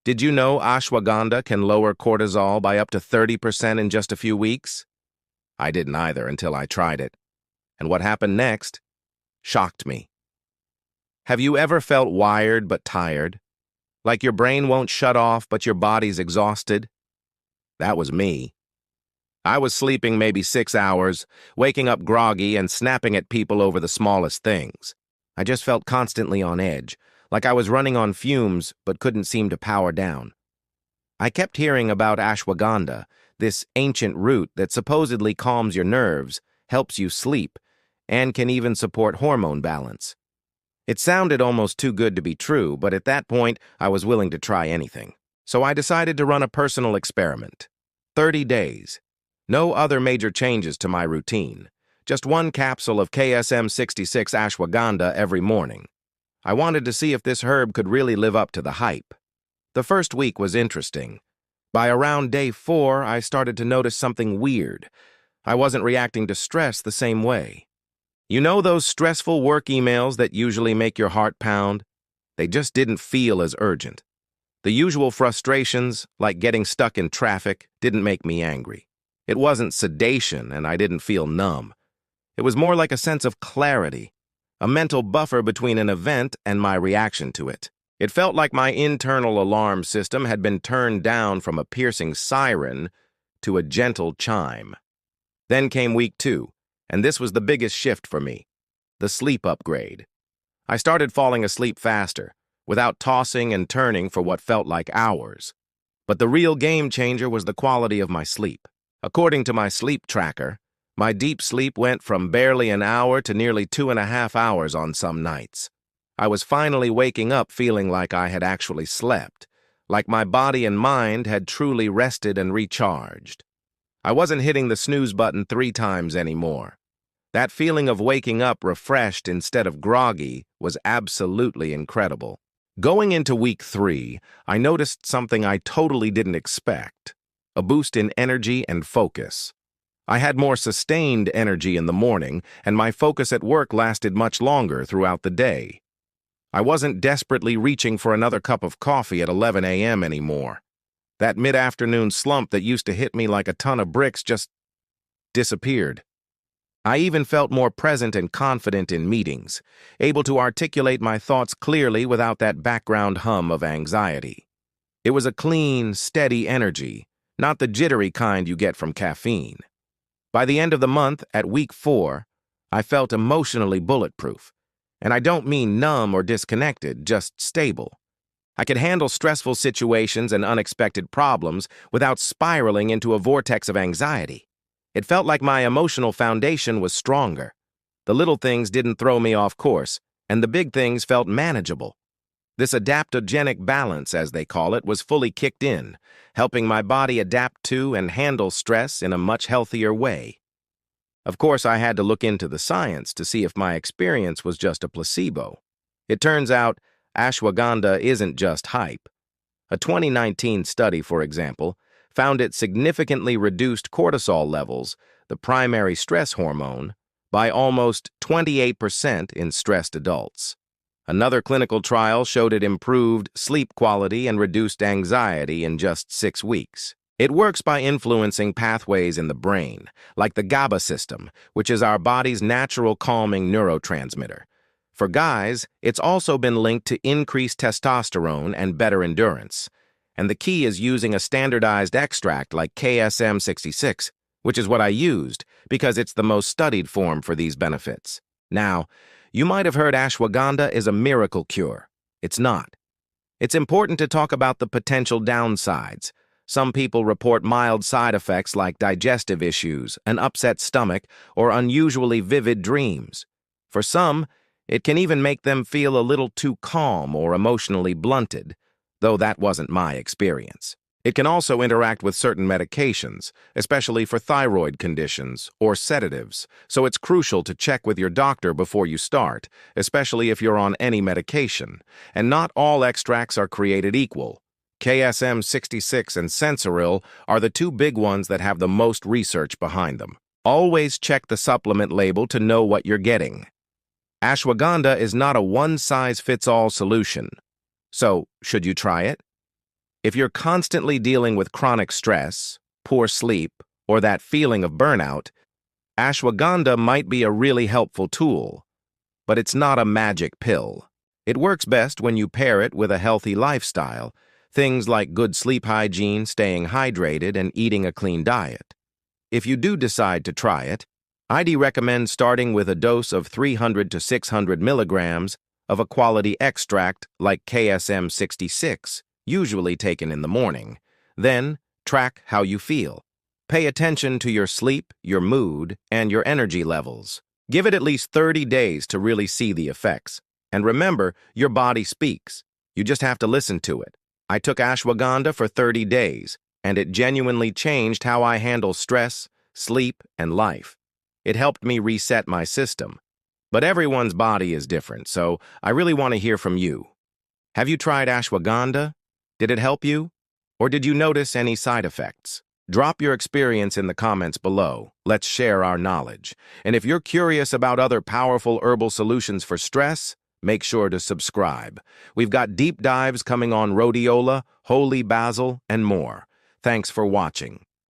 Did you know ashwagandha can lower cortisol by up to 30% in just a few weeks? I didn't either until I tried it. And what happened next shocked me. Have you ever felt wired but tired? Like your brain won't shut off but your body's exhausted? That was me. I was sleeping maybe 6 hours, waking up groggy and snapping at people over the smallest things. I just felt constantly on edge, like I was running on fumes but couldn't seem to power down. I kept hearing about ashwagandha, this ancient root that supposedly calms your nerves, helps you sleep, and can even support hormone balance. It sounded almost too good to be true, but at that point, I was willing to try anything. So I decided to run a personal experiment. 30 days. No other major changes to my routine. Just one capsule of KSM-66 ashwagandha every morning. I wanted to see if this herb could really live up to the hype. The first week was interesting. By around day 4, I started to notice something weird. I wasn't reacting to stress the same way. You know those stressful work emails that usually make your heart pound? They just didn't feel as urgent. The usual frustrations, like getting stuck in traffic, didn't make me angry. It wasn't sedation, and I didn't feel numb. It was more like a sense of clarity, a mental buffer between an event and my reaction to it. It felt like my internal alarm system had been turned down from a piercing siren to a gentle chime. Then came week 2, and this was the biggest shift for me, the sleep upgrade. I started falling asleep faster, without tossing and turning for what felt like hours. But the real game changer was the quality of my sleep. According to my sleep tracker, my deep sleep went from barely an hour to nearly 2.5 hours on some nights. I was finally waking up feeling like I had actually slept, like my body and mind had truly rested and recharged. I wasn't hitting the snooze button 3 times anymore. That feeling of waking up refreshed instead of groggy was absolutely incredible. Going into week 3, I noticed something I totally didn't expect. A boost in energy and focus. I had more sustained energy in the morning, and my focus at work lasted much longer throughout the day. I wasn't desperately reaching for another cup of coffee at 11 a.m. anymore. That mid-afternoon slump that used to hit me like a ton of bricks just disappeared. I even felt more present and confident in meetings, able to articulate my thoughts clearly without that background hum of anxiety. It was a clean, steady energy, not the jittery kind you get from caffeine. By the end of the month, at week 4, I felt emotionally bulletproof. And I don't mean numb or disconnected, just stable. I could handle stressful situations and unexpected problems without spiraling into a vortex of anxiety. It felt like my emotional foundation was stronger. The little things didn't throw me off course, and the big things felt manageable. This adaptogenic balance, as they call it, was fully kicked in, helping my body adapt to and handle stress in a much healthier way. Of course, I had to look into the science to see if my experience was just a placebo. It turns out, ashwagandha isn't just hype. A 2019 study, for example, found it significantly reduced cortisol levels, the primary stress hormone, by almost 28% in stressed adults. Another clinical trial showed it improved sleep quality and reduced anxiety in just 6 weeks. It works by influencing pathways in the brain, like the GABA system, which is our body's natural calming neurotransmitter. For guys, it's also been linked to increased testosterone and better endurance. And the key is using a standardized extract like KSM-66, which is what I used because it's the most studied form for these benefits. Now, you might have heard ashwagandha is a miracle cure. It's not. It's important to talk about the potential downsides. Some people report mild side effects like digestive issues, an upset stomach, or unusually vivid dreams. For some, it can even make them feel a little too calm or emotionally blunted, though that wasn't my experience. It can also interact with certain medications, especially for thyroid conditions or sedatives, so it's crucial to check with your doctor before you start, especially if you're on any medication. And not all extracts are created equal. KSM-66 and Sensoril are the 2 big ones that have the most research behind them. Always check the supplement label to know what you're getting. Ashwagandha is not a one-size-fits-all solution. So, should you try it? If you're constantly dealing with chronic stress, poor sleep, or that feeling of burnout, ashwagandha might be a really helpful tool, but it's not a magic pill. It works best when you pair it with a healthy lifestyle, things like good sleep hygiene, staying hydrated, and eating a clean diet. If you do decide to try it, I'd recommend starting with a dose of 300 to 600 milligrams of a quality extract like KSM 66, usually taken in the morning. Then, track how you feel. Pay attention to your sleep, your mood, and your energy levels. Give it at least 30 days to really see the effects. And remember, your body speaks. You just have to listen to it. I took ashwagandha for 30 days, and it genuinely changed how I handle stress, sleep, and life. It helped me reset my system. But everyone's body is different, so I really want to hear from you. Have you tried ashwagandha? Did it help you? Or did you notice any side effects? Drop your experience in the comments below. Let's share our knowledge. And if you're curious about other powerful herbal solutions for stress, make sure to subscribe. We've got deep dives coming on rhodiola, holy basil, and more. Thanks for watching.